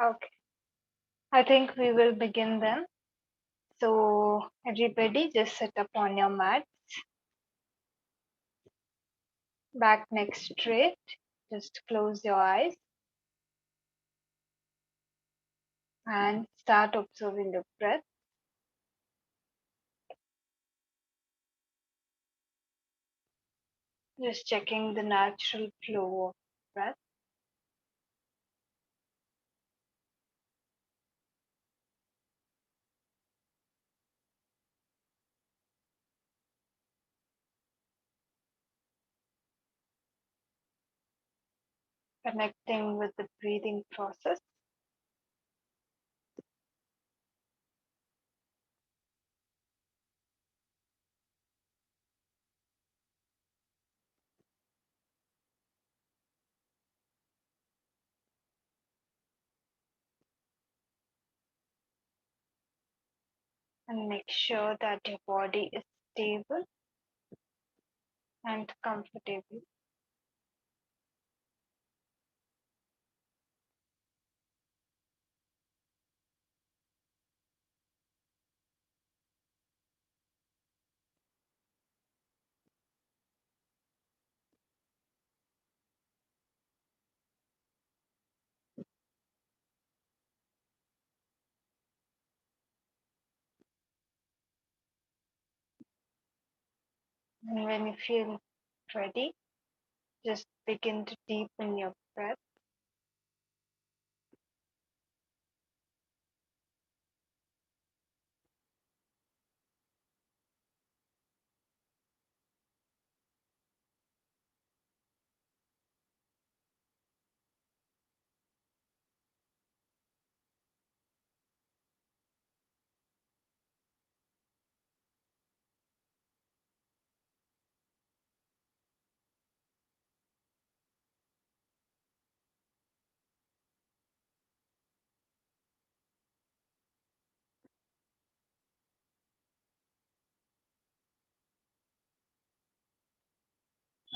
Okay, I think we will begin then. So, everybody, just sit up on your mat, back neck straight. Just close your eyes and start observing the breath. Just checking the natural flow of breath. Connecting with the breathing process. And make sure that your body is stable and comfortable. And when you feel ready, just begin to deepen your breath.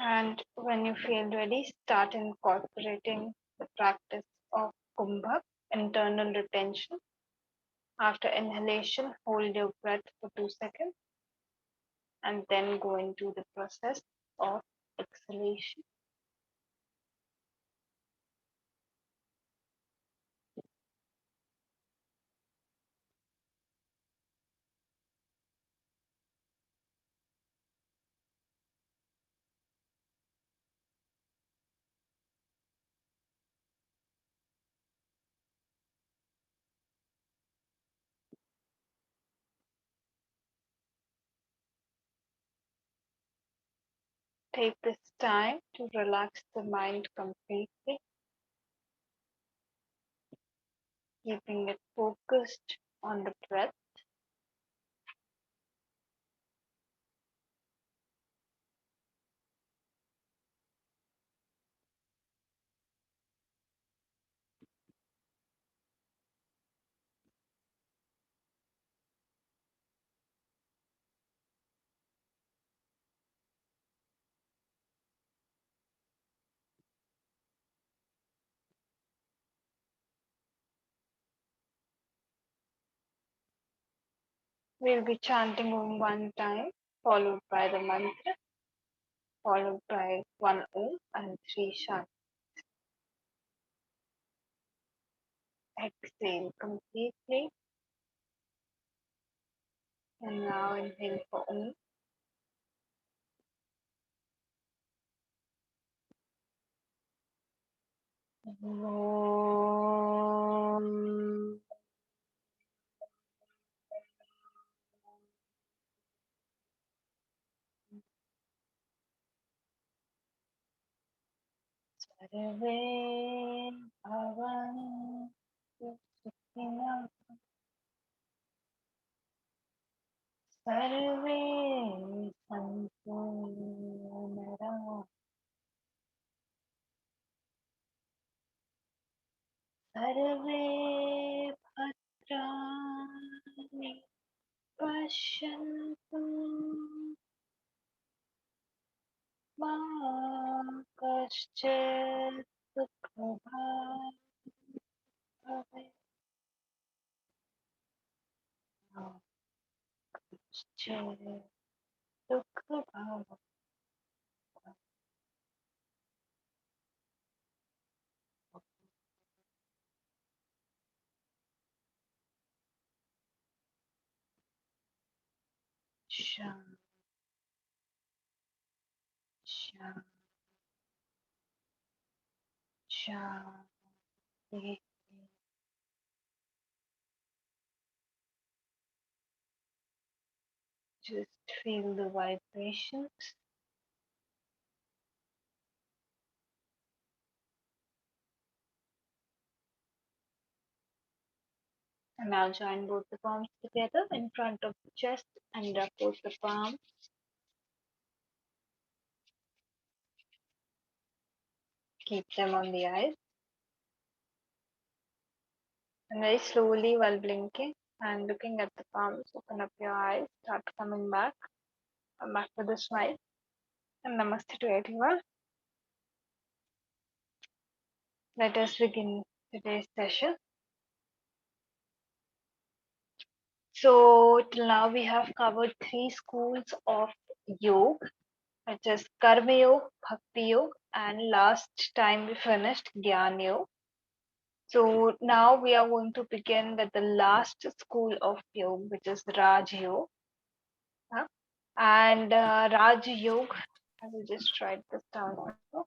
And when you feel ready, start incorporating the practice of Kumbhak, internal retention. After inhalation, hold your breath for 2 seconds and then go into the process of exhalation. Take this time to relax the mind completely, keeping it focused on the breath. We'll be chanting Om one time, followed by the mantra, followed by one Om and three Shanti. Exhale completely. And now inhale for Om. Om. Sarve bhavantu sukhina. Sarve santu nara. Sarve bhadrani pasyantu. Ma kaschit dukha bhavatu. दुख भाव शांत शांत शांति just feel the vibrations. And now join both the palms together in front of the chest and wrap both the palms. Keep them on the eyes. And very slowly while blinking and looking at the palms, open up your eyes, start coming back. Come back to the smile. And namaste to everyone. Let us begin today's session. So till now we have covered 3 schools of yoga, which is Karma Yoga, Bhakti Yoga, and last time we finished Gyan Yoga. So now we are going to begin with the last school of yoga, which is Raj Yoga. And Raj Yoga, I will just write this down also.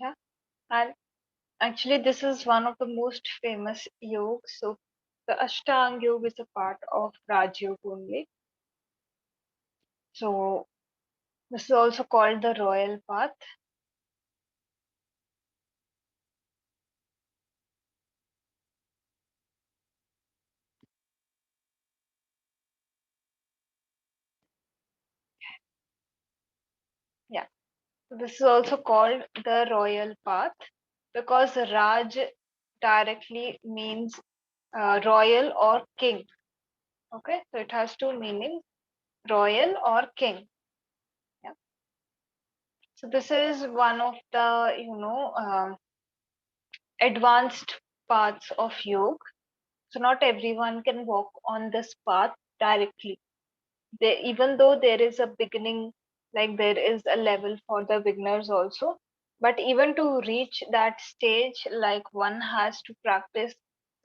Yeah. And actually, this is one of the most famous yoga. So the Ashtanga Yoga is a part of Raj Yoga only. So this is also called the Royal Path. Yeah. So this is also called the Royal Path because Raj directly means royal or king. Okay, so it has two meanings: royal or king. Yeah. So this is one of the advanced paths of yoga. So not everyone can walk on this path directly. Even though there is a beginning, like there is a level for the beginners also, but even to reach that stage, like one has to practice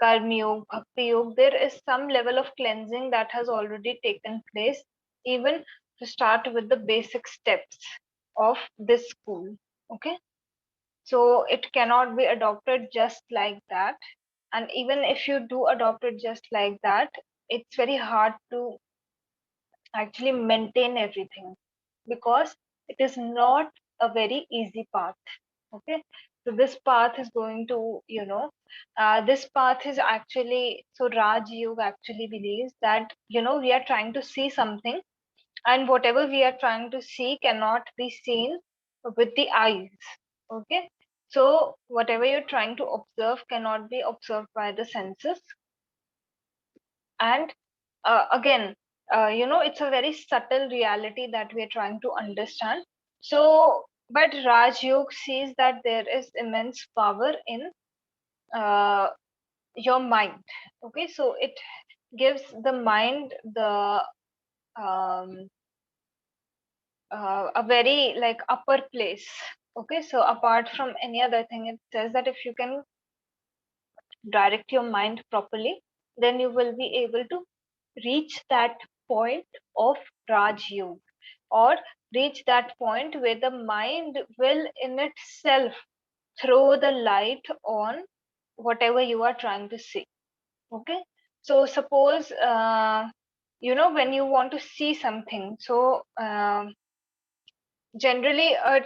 karma yoga, bhakti yoga. There is some level of cleansing that has already taken place, even to start with the basic steps of this school. Okay, so it cannot be adopted just like that. And even if you do adopt it just like that, it's very hard to actually maintain everything because it is not a very easy path. Okay, so this path is going to, this path is actually, so Raj Yoga actually believes that, we are trying to see something, and whatever we are trying to see cannot be seen with the eyes. Okay, so whatever you're trying to observe cannot be observed by the senses. And again, it's a very subtle reality that we are trying to understand. So but Raj Yoga sees that there is immense power in uh, your mind. Okay, so it gives the mind the um, a very like upper place. Okay, so apart from any other thing, it says that if you can direct your mind properly, then you will be able to reach that point of Raj Yoga, or reach that point where the mind will in itself throw the light on whatever you are trying to see. Okay, so suppose when you want to see something, so generally a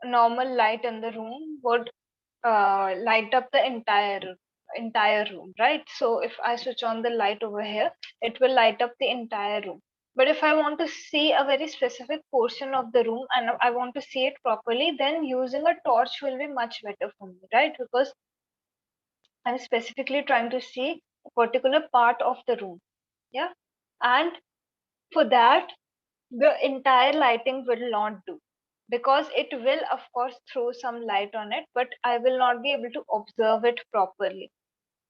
normal light in the room would light up the entire room, right? So if I switch on the light over here, it will light up the entire room. But if I want to see a very specific portion of the room and I want to see it properly, then using a torch will be much better for me, right? Because I'm specifically trying to see a particular part of the room. Yeah. And for that, the entire lighting will not do, because it will of course throw some light on it, but I will not be able to observe it properly,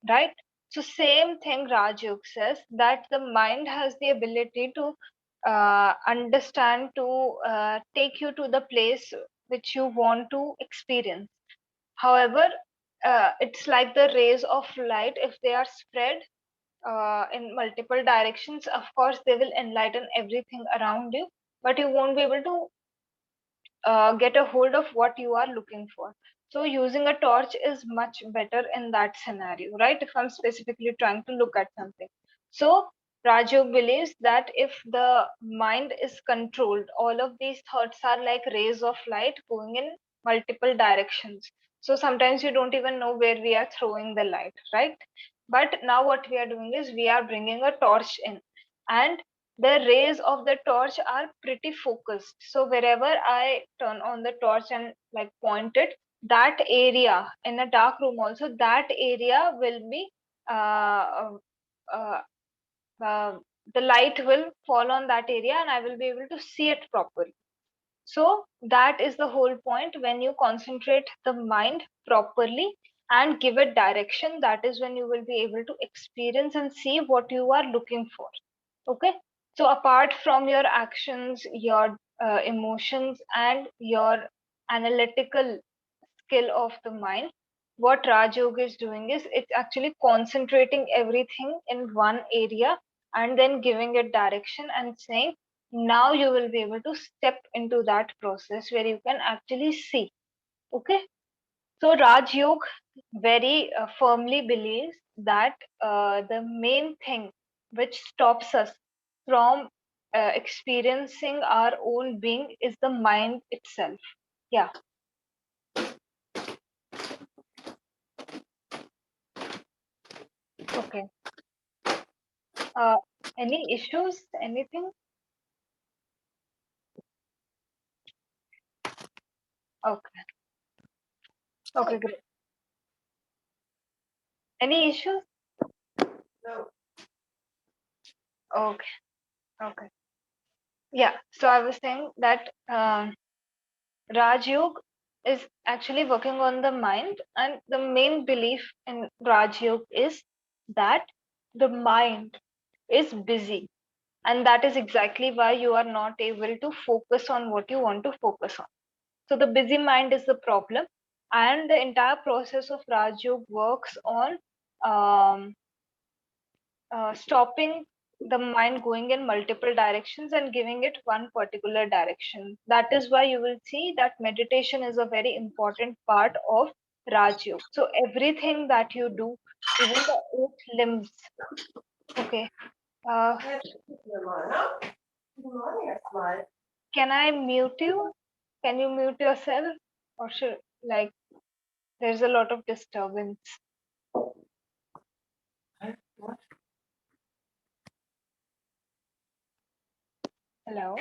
right? So same thing Raj Yoga says, that the mind has the ability to understand, to take you to the place which you want to experience. However, it's like the rays of light, if they are spread in multiple directions, of course they will enlighten everything around you, but you won't be able to get a hold of what you are looking for. So using a torch is much better in that scenario, right? If I'm specifically trying to look at something. So Rajyog believes that if the mind is controlled, all of these thoughts are like rays of light going in multiple directions. So sometimes you don't even know where we are throwing the light, right? But now what we are doing is we are bringing a torch in, and the rays of the torch are pretty focused. So wherever I turn on the torch and like point it, that area in a dark room also, that area will be uh, uh, uh, the light will fall on that area and I will be able to see it properly. So that is the whole point. When you concentrate the mind properly and give it direction, that is when you will be able to experience and see what you are looking for. Okay. So apart from your actions, your emotions, and your analytical skill of the mind, what Raj Yoga is doing is it's actually concentrating everything in one area and then giving it direction and saying, now you will be able to step into that process where you can actually see. Okay. So Raj Yoga very firmly believes that the main thing which stops us from experiencing our own being is the mind itself. Yeah. Okay. Uh, any issues? Anything? Okay. Okay, great. Any issues? Okay. Okay. Yeah. So I was saying that Raj Yoga is actually working on the mind, and the main belief in Raj Yoga is that the mind is busy, and that is exactly why you are not able to focus on what you want to focus on. So the busy mind is the problem, and the entire process of Raj Yoga works on um, stopping the mind going in multiple directions and giving it one particular direction. That is why you will see that meditation is a very important part of Raj Yoga. So everything that you do, even the 8 limbs. Okay. Uh, can I mute you? Can you mute yourself? Or should, like, there's a lot of disturbance. Hello.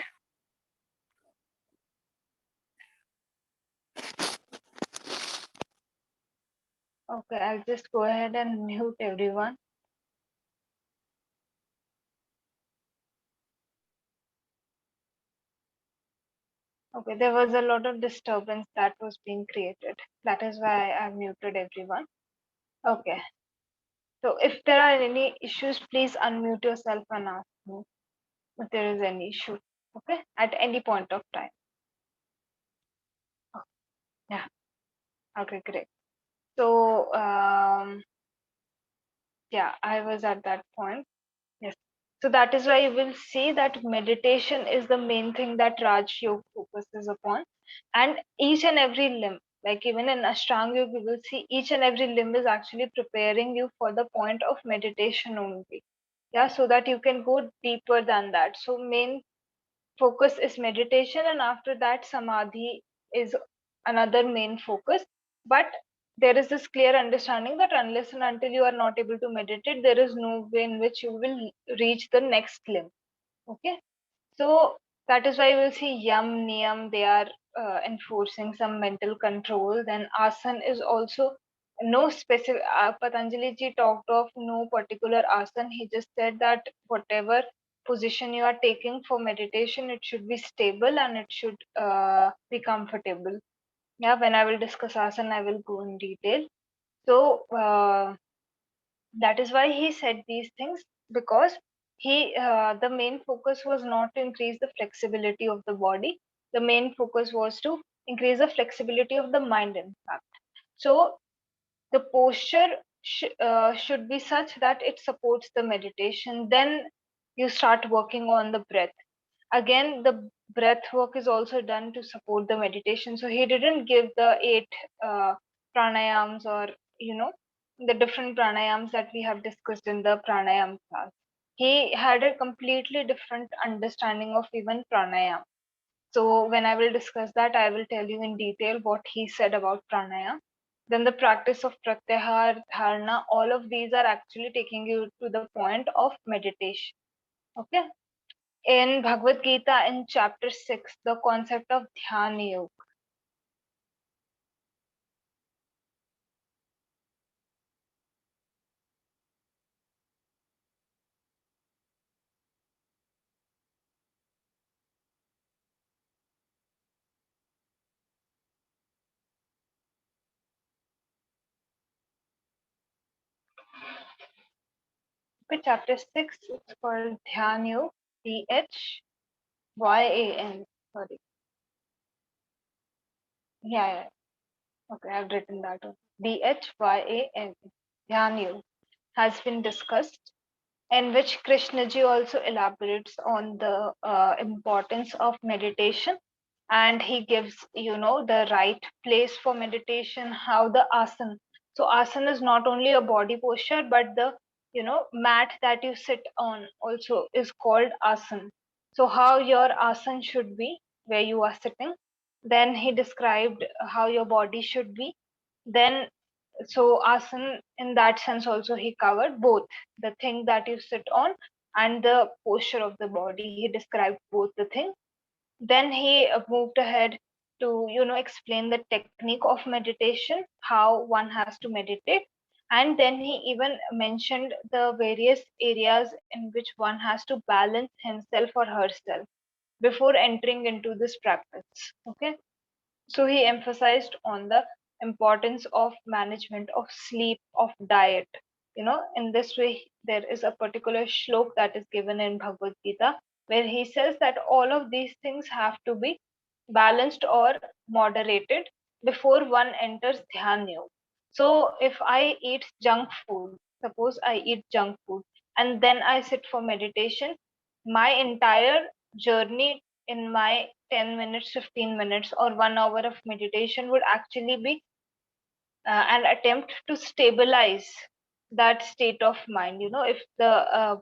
Okay, I'll just go ahead and mute everyone. Okay, there was a lot of disturbance that was being created. That is why I muted everyone. Okay, so if there are any issues, please unmute yourself and ask me if there is any issue. Okay, at any point of time. Oh, yeah. Okay, great. So, yeah, I was at that point. Yes. So that is why you will see that meditation is the main thing that Raj Yoga focuses upon. And each and every limb, like even in Ashtanga Yoga, you will see each and every limb is actually preparing you for the point of meditation only. Yeah, so that you can go deeper than that. So main focus is meditation, and after that samadhi is another main focus. But there is this clear understanding that unless and until you are not able to meditate, there is no way in which you will reach the next limb. Okay, so that is why you will see yam niyam, they are enforcing some mental control. Then asan is also no specific, Patanjali ji talked of no particular asan. He just said that whatever position you are taking for meditation, it should be stable and it should be comfortable. Yeah, when I will discuss asana, I will go in detail. So that is why he said these things, because the main focus was not to increase the flexibility of the body. The main focus was to increase the flexibility of the mind, in fact. So the posture should be such that it supports the meditation. Then you start working on the breath. Again, the breath work is also done to support the meditation. So he didn't give the eight pranayams, or you know the different pranayams that we have discussed in the pranayam class. He had a completely different understanding of even pranayam. So when I will discuss that, I will tell you in detail what he said about pranayam. Then the practice of pratyahar, dharana, all of these are actually taking you to the point of meditation. Okay. In Bhagavad Gita, in chapter 6, the concept of Dhyana Yoga. Okay, chapter 6 is called Dhyan Yoga, Dhyan. Sorry. Yeah. Okay, I've written that one. Dhyan. Dhyan Yoga has been discussed, in which Krishnaji also elaborates on the importance of meditation, and he gives the right place for meditation, how the asana. So asana is not only a body posture, but the mat that you sit on also is called asana. So how your asana should be where you are sitting. Then he described how your body should be. Then so asana, in that sense also, he covered both the thing that you sit on and the posture of the body. He described both the things. Then he moved ahead to explain the technique of meditation, how one has to meditate. And then he even mentioned the various areas in which one has to balance himself or herself before entering into this practice. Okay, so he emphasized on the importance of management of sleep, of diet. In this way, there is a particular shlok that is given in Bhagavad Gita where he says that all of these things have to be balanced or moderated before one enters Dhyan Yoga. So if I eat junk food, suppose I eat junk food and then I sit for meditation, my entire journey in my 10 minutes, 15 minutes, or 1 hour of meditation would actually be an attempt to stabilize that state of mind. If the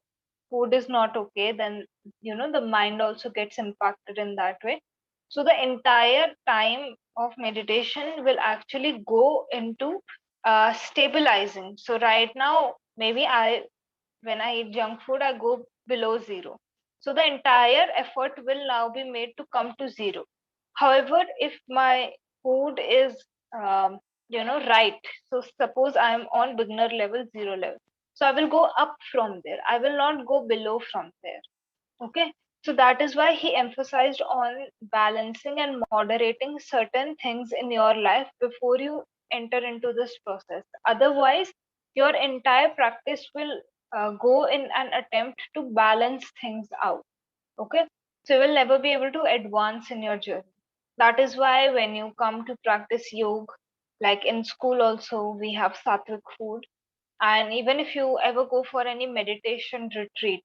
food is not okay, then the mind also gets impacted in that way. So the entire time of meditation will actually go into stabilizing. So right now, maybe when I eat junk food, I go below zero. So the entire effort will now be made to come to zero. However, if my food is, right. So suppose I am on beginner level, zero level. So I will go up from there. I will not go below from there. Okay. So that is why he emphasized on balancing and moderating certain things in your life before you enter into this process. Otherwise, your entire practice will go in an attempt to balance things out. Okay. So you will never be able to advance in your journey. That is why when you come to practice yoga, like in school also, we have sattvic food. And even if you ever go for any meditation retreat,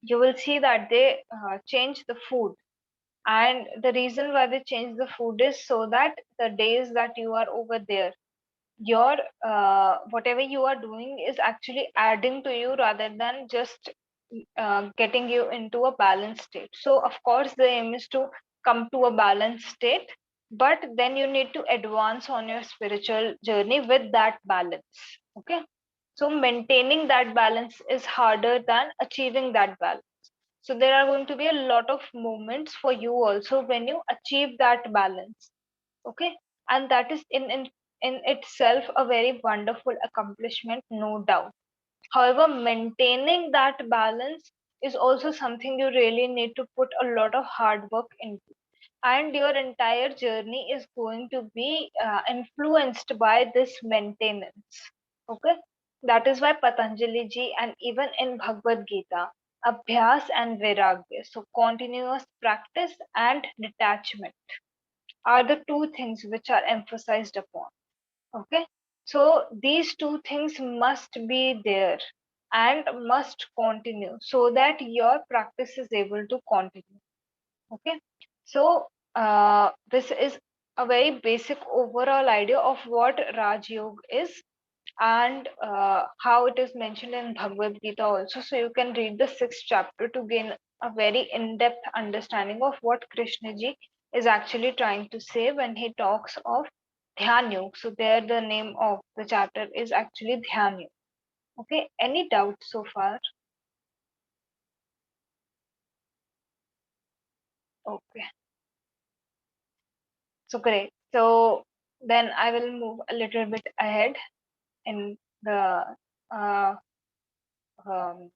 you will see that they change the food. And the reason why they change the food is so that the days that you are over there, your whatever you are doing is actually adding to you rather than just getting you into a balanced state. So of course the aim is to come to a balanced state, but then you need to advance on your spiritual journey with that balance. Okay, so maintaining that balance is harder than achieving that balance. So there are going to be a lot of moments for you also when you achieve that balance. Okay, and that is in itself a very wonderful accomplishment, no doubt. However, maintaining that balance is also something you really need to put a lot of hard work into, and your entire journey is going to be influenced by this maintenance. Okay, that is why Patanjali ji, and even in Bhagavad Gita, abhyas and vairagya, so continuous practice and detachment, are the two things which are emphasized upon. Okay, so these two things must be there and must continue so that your practice is able to continue. Okay, so this is a very basic overall idea of what Raj Yoga is, and how it is mentioned in Bhagavad Gita also. So you can read the sixth chapter to gain a very in-depth understanding of what Krishna ji is actually trying to say when he talks of Dhyan Yoga. So there the name of the chapter is actually Dhyan Yoga. Okay, any doubts so far? Okay, so great. So then I will move a little bit ahead in the uh, um,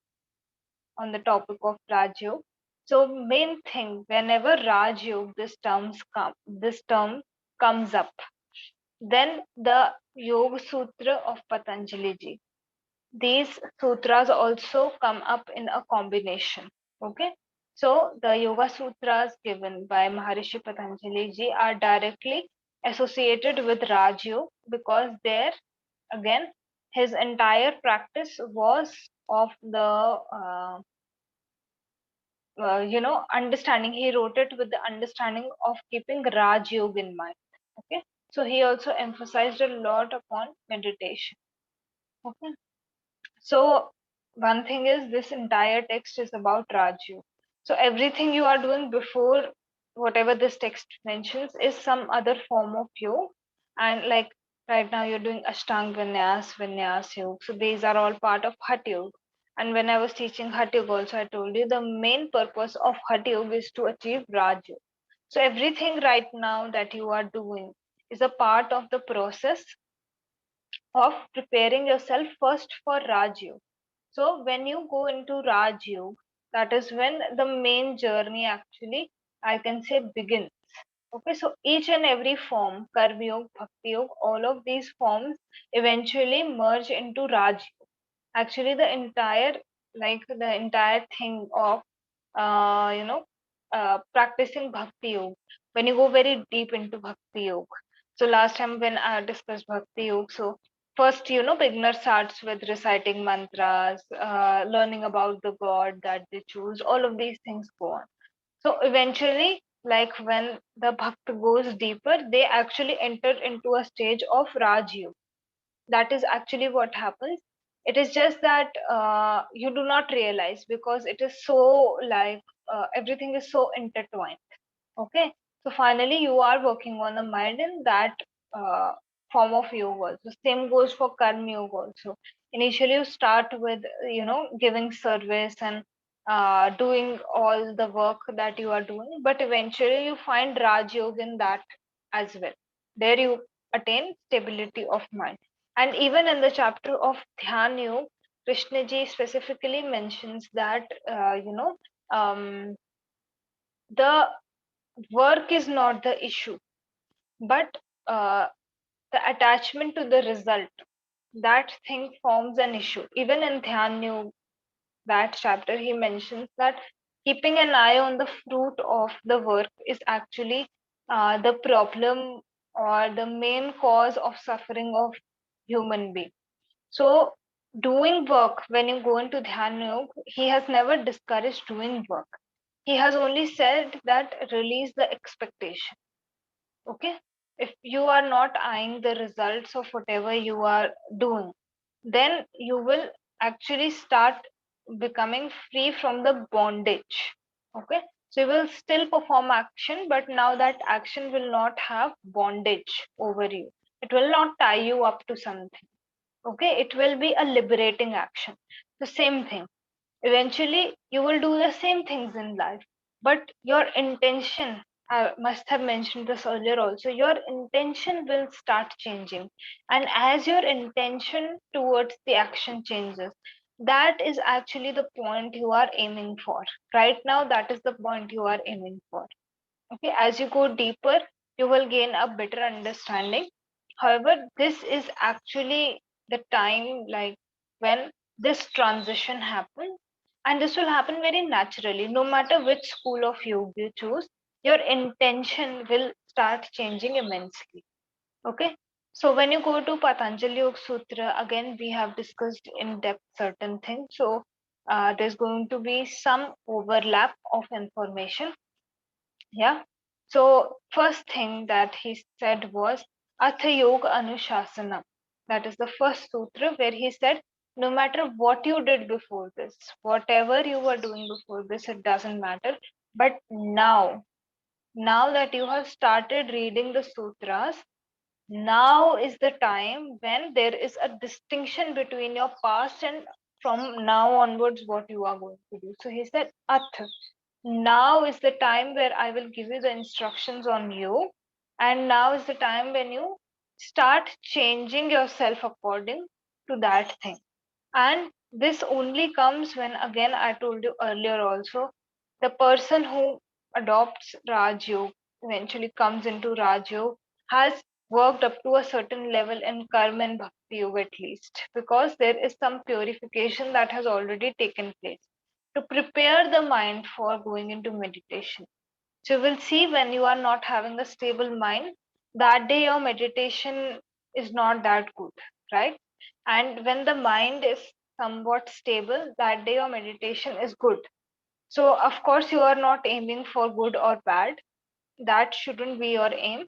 on the topic of Raj Yoga. So main thing, whenever Raj Yoga this term comes up, then the Yoga Sutra of Patanjali ji. These sutras also come up in a combination. Okay, so the Yoga Sutras given by Maharishi Patanjali ji are directly associated with Raj Yoga, because there again his entire practice was of the understanding. He wrote it with the understanding of keeping Raj Yoga in mind. Okay, so he also emphasized a lot upon meditation. Okay, so one thing is, this entire text is about Raj Yoga. So everything you are doing before whatever this text mentions is some other form of yoga, and like right now you're doing Ashtang Vinyas Yoga. So these are all part of Hatha Yoga. And when I was teaching Hatha Yoga also, I told you the main purpose of Hatha Yoga is to achieve Raj Yoga. So everything right now that you are doing is a part of the process of preparing yourself first for Raj Yoga. So when you go into Raj Yoga, that is when the main journey actually, I can say, begins. Okay, so each and every form, Karma Yoga, Bhakti Yoga, all of these forms eventually merge into Raj Yoga. Actually, the entire thing of uh, you know practicing Bhakti Yoga, when you go very deep into Bhakti Yoga. So last time when I discussed Bhakti Yoga, so first, beginner starts with reciting mantras, learning about the god that they choose. All of these things go on. So eventually, like when the bhakt goes deeper, they actually enter into a stage of Raj Yoga. That is actually what happens. It is just that you do not realize, because it is so, like, everything is so intertwined. Okay, so finally you are working on the mind in that uh, form of yoga also. Same goes for karma yoga also. Initially you start with giving service and doing all the work that you are doing, but eventually you find Raj Yoga in that as well. There you attain stability of mind. And even in the chapter of Dhyan Yoga, Krishna ji specifically mentions that um, the work is not the issue, but uh, the attachment to the result, that thing forms an issue. Even in Dhyan Yoga, that chapter, he mentions that keeping an eye on the fruit of the work is actually the problem or the main cause of suffering of human being. So doing work, when you go into Dhyan Yoga, he has never discouraged doing work. He has only said that release the expectation. Okay, if you are not eyeing the results of whatever you are doing, then you will actually start becoming free from the bondage. Okay, so you will still perform action, but now that action will not have bondage over you. It will not tie you up to something. Okay, it will be a liberating action. The same thing, eventually you will do the same things in life, but your intention, I must have mentioned this earlier also, your intention will start changing. And as your intention towards the action changes, that is actually the point you are aiming for. Right now, that is the point you are aiming for. Okay, as you go deeper, you will gain a better understanding. However, this is actually the time like when this transition happens, and this will happen very naturally. No matter which school of yoga you choose, your intention will start changing immensely. Okay. So when you go to Patanjali Yoga Sutra, again, we have discussed in depth certain things. So there's going to be some overlap of information. Yeah. So first thing that he said was Atha Yoga Anushasana. That is the first sutra where he said, no matter what you did before this, whatever you were doing before this, it doesn't matter. But now that you have started reading the sutras, now is the time when there is a distinction between your past and from now onwards what you are going to do. So he said, Ath, now is the time where I will give you the instructions on you. And now is the time when you start changing yourself according to that thing. And this only comes when, again, I told you earlier also, the person who adopts Raj Yoga eventually comes into Raj Yoga has worked up to a certain level in Karma and Bhakti Yoga at least, because there is some purification that has already taken place to prepare the mind for going into meditation. So you will see when you are not having a stable mind, that day your meditation is not that good, right? And when the mind is somewhat stable, that day your meditation is good. So of course you are not aiming for good or bad. That shouldn't be your aim.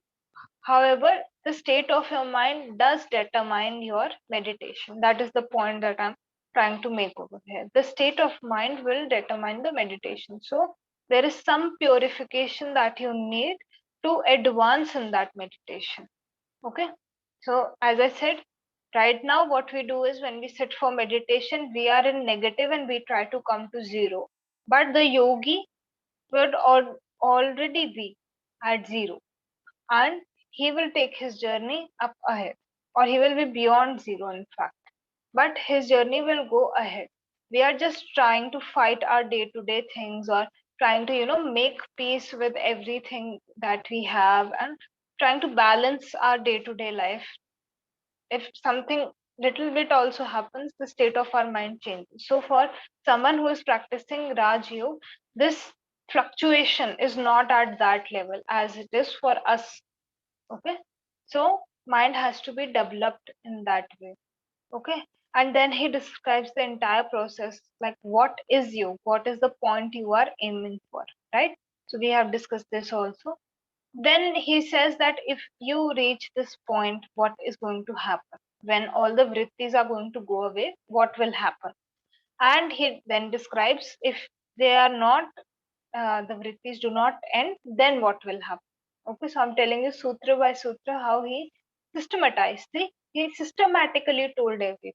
However, the state of your mind does determine your meditation. That is the point that I'm trying to make over here. The state of mind will determine the meditation. So there is some purification that you need to advance in that meditation. Okay. So as I said, right now what we do is when we sit for meditation, we are in negative and we try to come to zero. But the yogi would already be at zero, and he will take his journey up ahead, or he will be beyond zero in fact, but his journey will go ahead. We are just trying to fight our day to day things, or trying to make peace with everything that we have, and trying to balance our day to day life. If something little bit also happens, the state of our mind changes. So for someone who is practicing Raj Yoga, this fluctuation is not at that level as it is for us. Okay. So mind has to be developed in that way. Okay. And then he describes the entire process, like what is you, what is the point you are aiming for, right? So we have discussed this also. Then he says that if you reach this point, what is going to happen when all the vrittis are going to go away, what will happen? And he then describes if they are not, the vrittis do not end, then what will happen? Okay, so I'm telling you sutra by sutra how he systematized. He systematically told everything.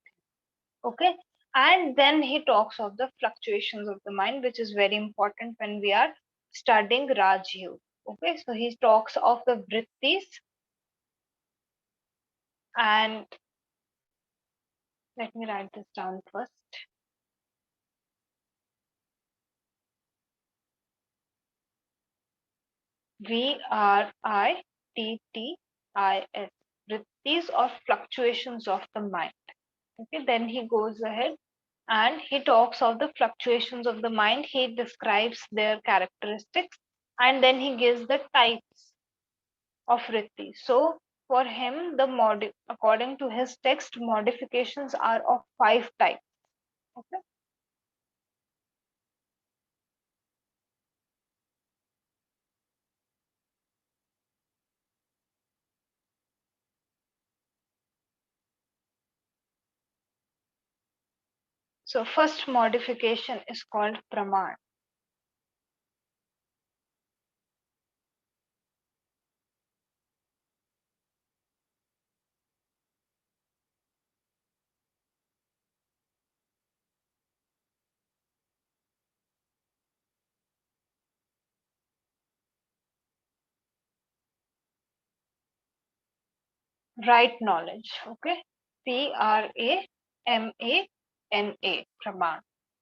Okay, and then he talks of the fluctuations of the mind, which is very important when we are studying Raj Yoga. Okay, so he talks of the vrittis, and let me write this down first. Vrittis, vrittis or fluctuations of the mind. Okay, then he goes ahead and he talks of the fluctuations of the mind. He describes their characteristics, and then he gives the types of vritti. So for him, according to his text, modifications are of 5 types. Okay. So first modification is called praman. Right knowledge. Okay. Praman. RNA, Praman,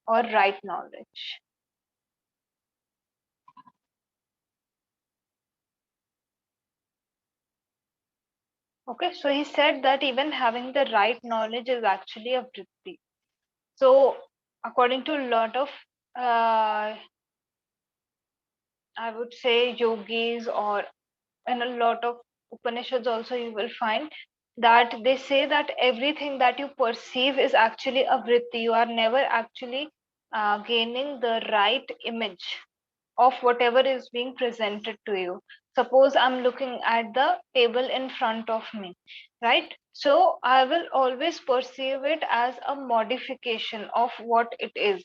or right knowledge. Okay, so he said that even having the right knowledge is actually a vritti. So, according to a lot of, I would say, yogis, or in a lot of Upanishads, also you will find that they say that everything that you perceive is actually a vritti. You are never actually gaining the right image of whatever is being presented to you. Suppose I'm looking at the table in front of me, right? So I will always perceive it as a modification of what it is.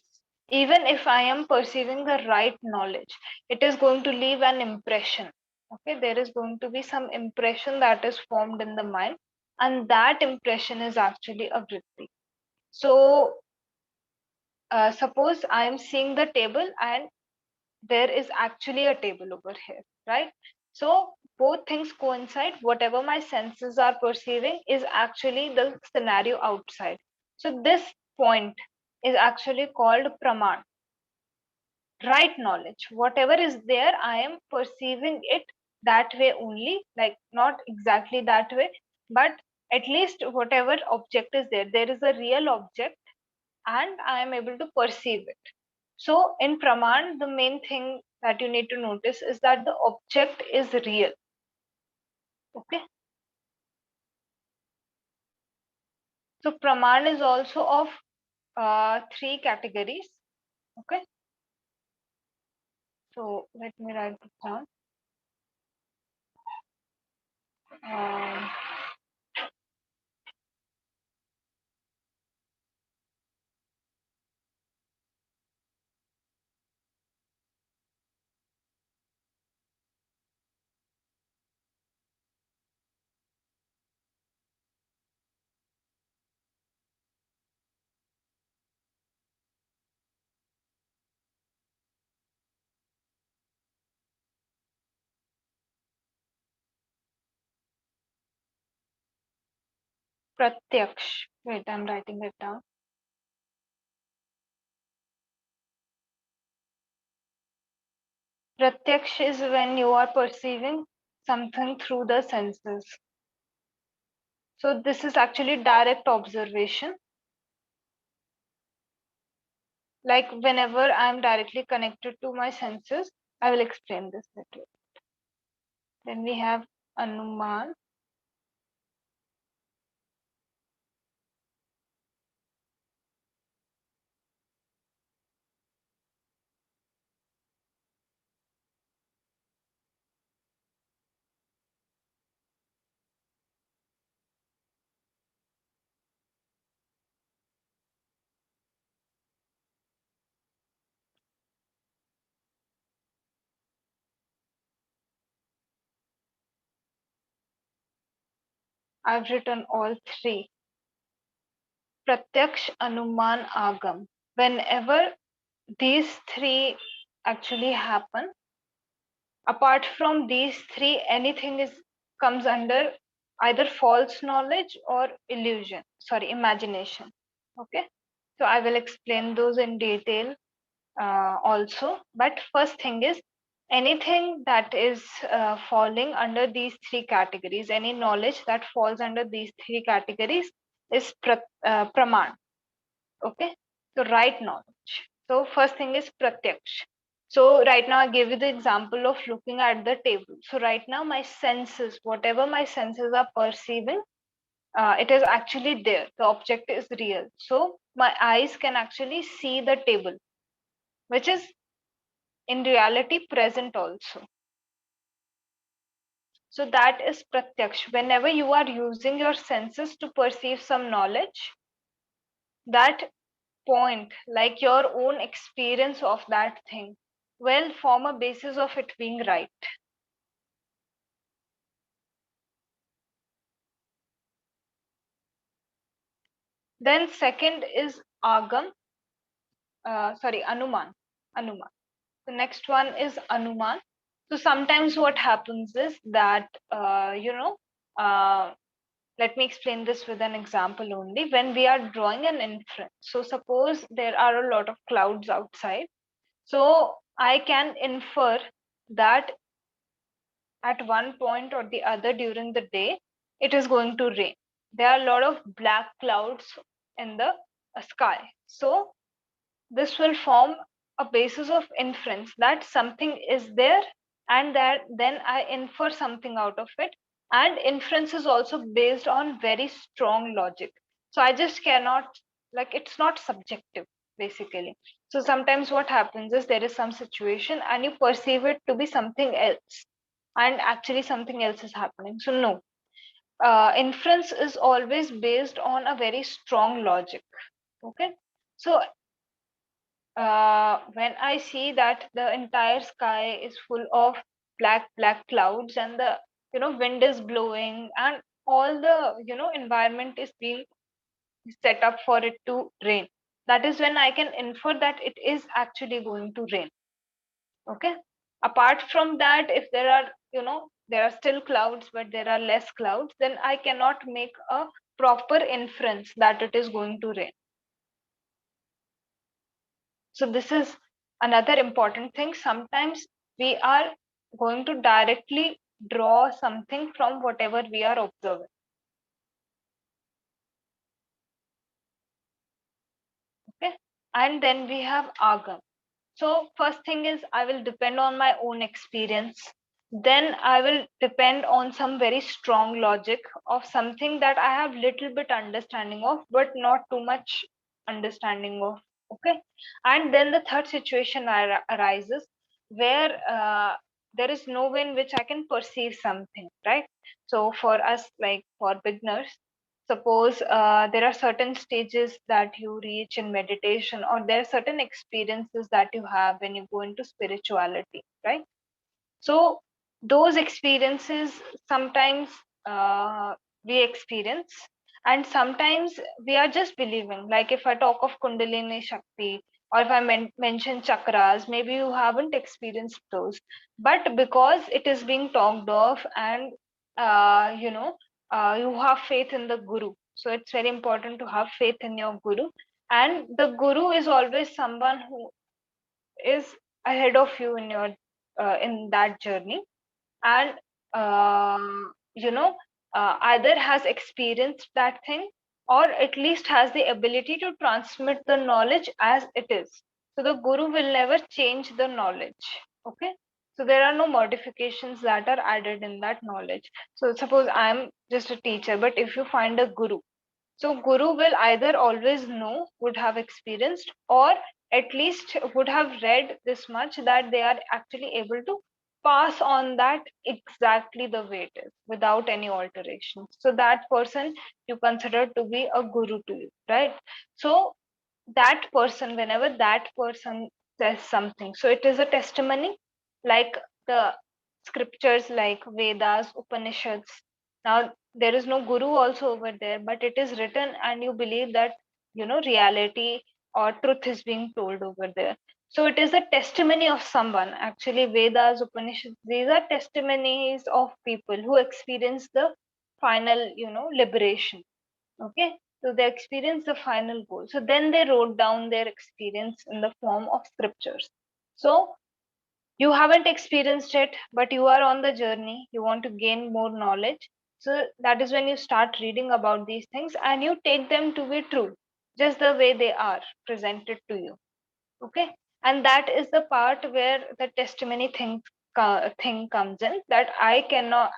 Even if I am perceiving the right knowledge, it is going to leave an impression. Okay, there is going to be some impression that is formed in the mind, and that impression is actually a vritti. So, suppose I am seeing the table and there is actually a table over here, right? So both things coincide. Whatever my senses are perceiving is actually the scenario outside. So this point is actually called praman, right knowledge. Whatever is there, I am perceiving it that way only, like not exactly that way, but at least whatever object is there, there is a real object and I am able to perceive it. So in Praman, the main thing that you need to notice is that the object is real. Okay. So Praman is also of three categories. Okay. So let me write it down. Um, Pratyaksh. Wait, I'm writing it down. Pratyaksh is when you are perceiving something through the senses. So this is actually direct observation. Like whenever I'm directly connected to my senses, I will explain this later. Then we have Anuman. I've written all three. Pratyaksh, Anuman, Agam. Whenever these three actually happen, apart from these three, anything is comes under either false knowledge or illusion. Sorry, imagination. Okay. So I will explain those in detail also. But first thing is anything that is falling under these three categories, any knowledge that falls under these three categories is praman. Okay, so right knowledge. So first thing is pratyaksh. So right now I gave you the example of looking at the table. So right now my senses, whatever my senses are perceiving, it is actually there, the object is real, so my eyes can actually see the table, which is in reality present also. So that is pratyaksh. Whenever you are using your senses to perceive some knowledge, that point, like your own experience of that thing, will form a basis of it being right. Then second is agam, sorry, anuman. Anuman. The next one is anuman. So sometimes what happens is that uh, let me explain this with an example only. When we are drawing an inference, so suppose there are a lot of clouds outside, so I can infer that at one point or the other during the day, it is going to rain. There are a lot of black clouds in the sky. So this will form a basis of inference that something is there, and that then I infer something out of it. And inference is also based on very strong logic. So I just cannot, like, it's not subjective basically. So sometimes what happens is there is some situation and you perceive it to be something else, and actually something else is happening. So no, inference is always based on a very strong logic. Okay. So when I see that the entire sky is full of black clouds, and the wind is blowing, and all the environment is being set up for it to rain, that is when I can infer that it is actually going to rain. Okay. Apart from that, if there are there are still clouds but there are less clouds, then I cannot make a proper inference that it is going to rain. So this is another important thing. Sometimes we are going to directly draw something from whatever we are observing. Okay. And then we have agam. So first thing is I will depend on my own experience. Then I will depend on some very strong logic of something that I have little bit understanding of, but not too much understanding of. Okay. And then the third situation arises where there is no way in which I can perceive something, right? So for us, like for beginners, suppose there are certain stages that you reach in meditation, or there are certain experiences that you have when you go into spirituality, right? So those experiences sometimes we experience, and sometimes we are just believing. Like if I talk of Kundalini Shakti, or if I mention chakras, maybe you haven't experienced those, but because it is being talked of, and uh, you know you have faith in the Guru. So it's very important to have faith in your Guru, and the Guru is always someone who is ahead of you in that journey, and either has experienced that thing, or at least has the ability to transmit the knowledge as it is. So the Guru will never change the knowledge. Okay. So there are no modifications that are added in that knowledge. So suppose I'm just a teacher, but if you find a Guru, so Guru will either always know, would have experienced, or at least would have read this much that they are actually able to pass on that exactly the way it is without any alteration. So that person you consider to be a Guru to you, right? So that person, whenever that person says something, so it is a testimony, like the scriptures like Vedas, Upanishads. Now there is no Guru also over there, but it is written and you believe that reality or truth is being told over there. So it is a testimony of someone. Actually, Vedas, Upanishads, these are testimonies of people who experience the final liberation. Okay. So they experience the final goal. So then they wrote down their experience in the form of scriptures. So you haven't experienced it, but you are on the journey, you want to gain more knowledge. So that is when you start reading about these things and you take them to be true, just the way they are presented to you. Okay. And that is the part where the testimony thing comes in, that I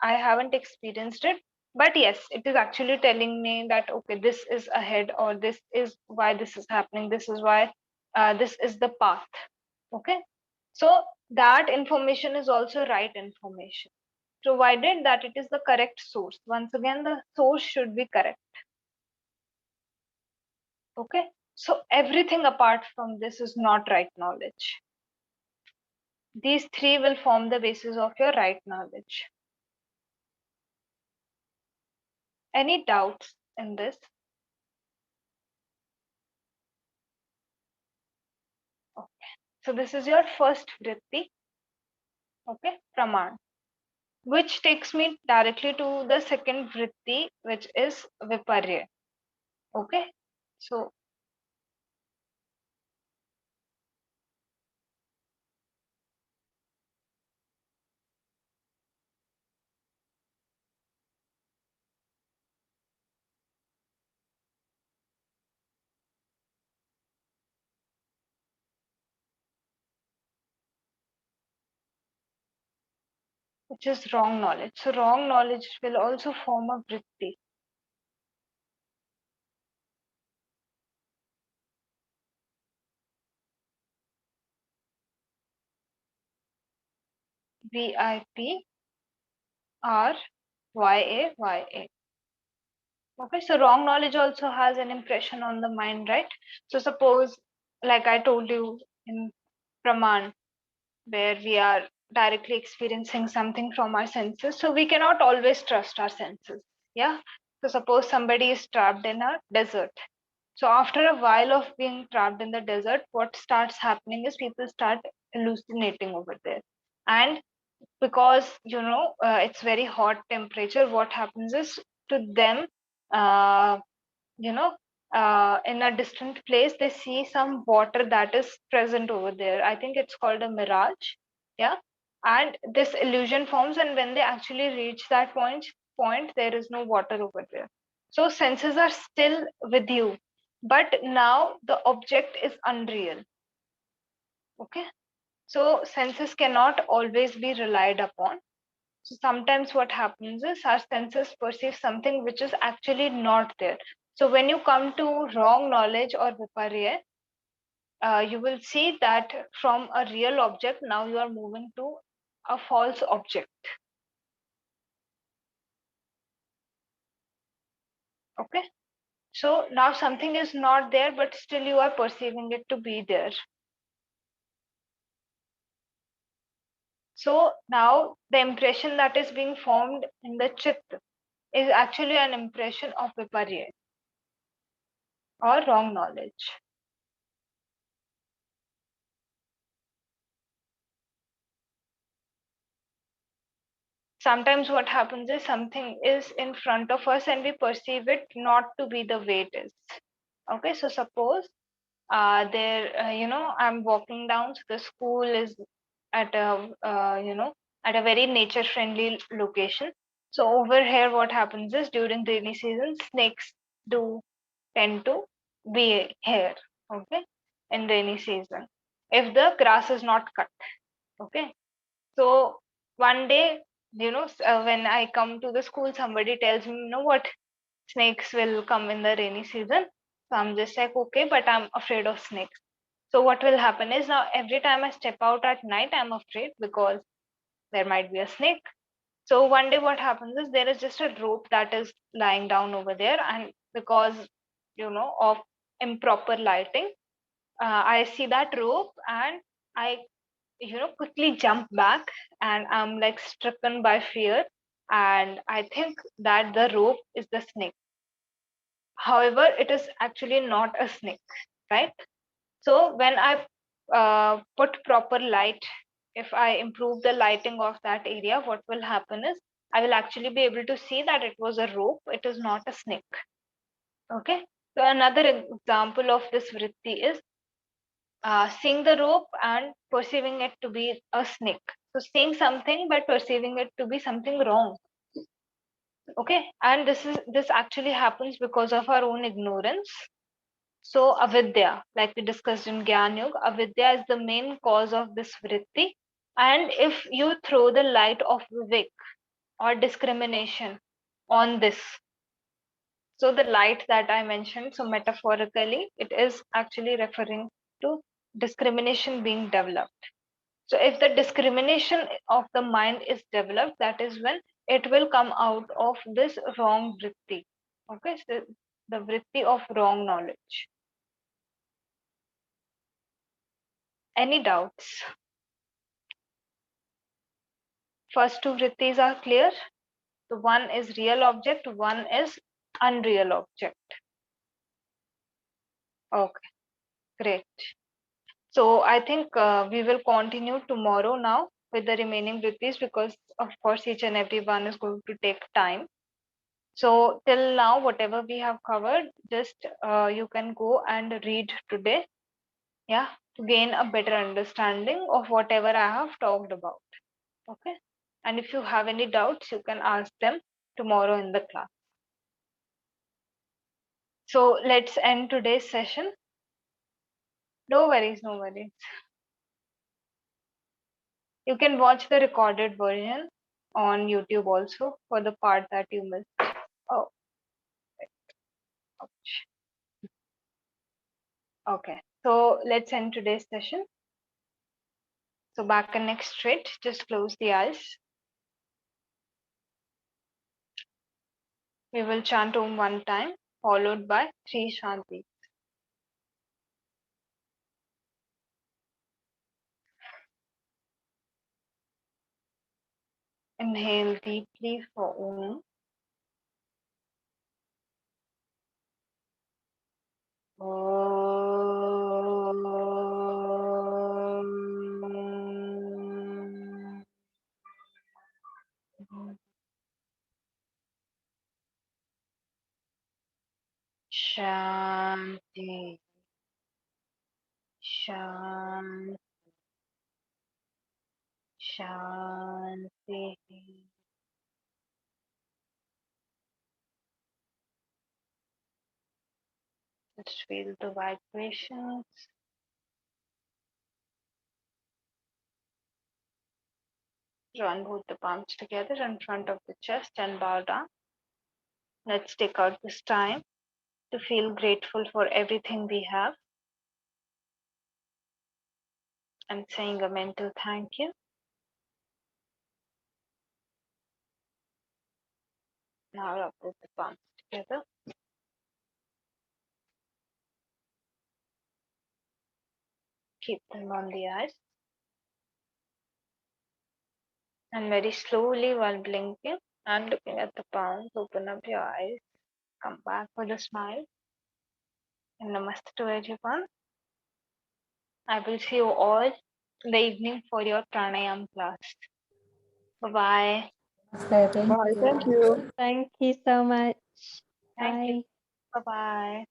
haven't experienced it, but yes, it is actually telling me that okay, this is ahead, or this is why this is happening, this is why this is the path. Okay. So that information is also right information, provided that it is the correct source. Once again, the source should be correct. Okay. So everything apart from this is not right knowledge. These three will form the basis of your right knowledge. Any doubts in this? Okay. So this is your first vritti. Okay. Praman. which takes me directly to the second vritti, which is Viparya. Okay, so which is wrong knowledge. So wrong knowledge will also form a vritti. Vipryaya. Okay, so wrong knowledge also has an impression on the mind, right? So suppose, like I told you in Praman, where we are directly experiencing something from our senses, so we cannot always trust our senses. Yeah. So suppose somebody is trapped in a desert. So after a while of being trapped in the desert, what starts happening is people start hallucinating over there. And because it's very hot temperature, what happens is to them, uh, you know in a distant place, they see some water that is present over there. I think it's called a mirage. Yeah. And this illusion forms, and when they actually reach that point, there is no water over there. So senses are still with you, but now the object is unreal. Okay. So senses cannot always be relied upon. So sometimes what happens is our senses perceive something which is actually not there. So when you come to wrong knowledge or viparya, you will see that from a real object, now you are moving to a false object. Okay. So now something is not there, but still you are perceiving it to be there. So now the impression that is being formed in the chit is actually an impression of viparya or wrong knowledge. Sometimes what happens is something is in front of us and we perceive it not to be the way it is. Okay, so suppose I'm walking down, so the school is at a at a very nature friendly location. So over here what happens is during rainy season, snakes do tend to be here. Okay, in rainy season, if the grass is not cut. Okay, so one day, when I come to the school, somebody tells me, what, snakes will come in the rainy season. So I'm just like, okay, but I'm afraid of snakes. So what will happen is, now every time I step out at night, I'm afraid because there might be a snake. So one day what happens is there is just a rope that is lying down over there, and because of improper lighting, I see that rope and I quickly jump back, and I'm like stricken by fear, and I think that the rope is the snake. However, it is actually not a snake, right? So when I put proper light, if I improve the lighting of that area, what will happen is I will actually be able to see that it was a rope, it is not a snake. Okay. So another example of this vritti is seeing the rope and perceiving it to be a snake. So seeing something but perceiving it to be something wrong. Okay, and this actually happens because of our own ignorance. So avidya, like we discussed in Gyan Yoga, avidya is the main cause of this vritti. And if you throw the light of vivek or discrimination on this, so the light that I mentioned, so metaphorically, it is actually referring to discrimination being developed. So if the discrimination of the mind is developed, that is when it will come out of this wrong vritti. Okay, so the vritti of wrong knowledge. Any doubts? First two vrittis are clear. So one is real object, one is unreal object. Okay, great. So I think we will continue tomorrow now. with the remaining breaths, because of course each and every one is going to take time. So till now, whatever we have covered, just you can go and read today, yeah, to gain a better understanding of whatever I have talked about. Okay. And if you have any doubts, you can ask them tomorrow in the class. So let's end today's session. No worries, no worries. You can watch the recorded version on YouTube also for the part that you missed. Oh, ouch. Okay. So let's end today's session. So back and neck straight. Just close the eyes. We will chant Om one time, followed by three Shanti. Inhale deeply for Om. Shanti, Shanti, Shanti. Just feel the vibrations. Join both the palms together in front of the chest and bow down. Let's take out this time to feel grateful for everything we have and saying a mental thank you. Now rub both the palms together. Keep them on the eyes. And very slowly, while blinking and looking at the palms, open up your eyes. Come back with a smile. And namaste to everyone. I will see you all in the evening for your pranayam class. Bye-bye. Bye. Thank you. Thank you so much. Thank Bye. you. Bye-bye.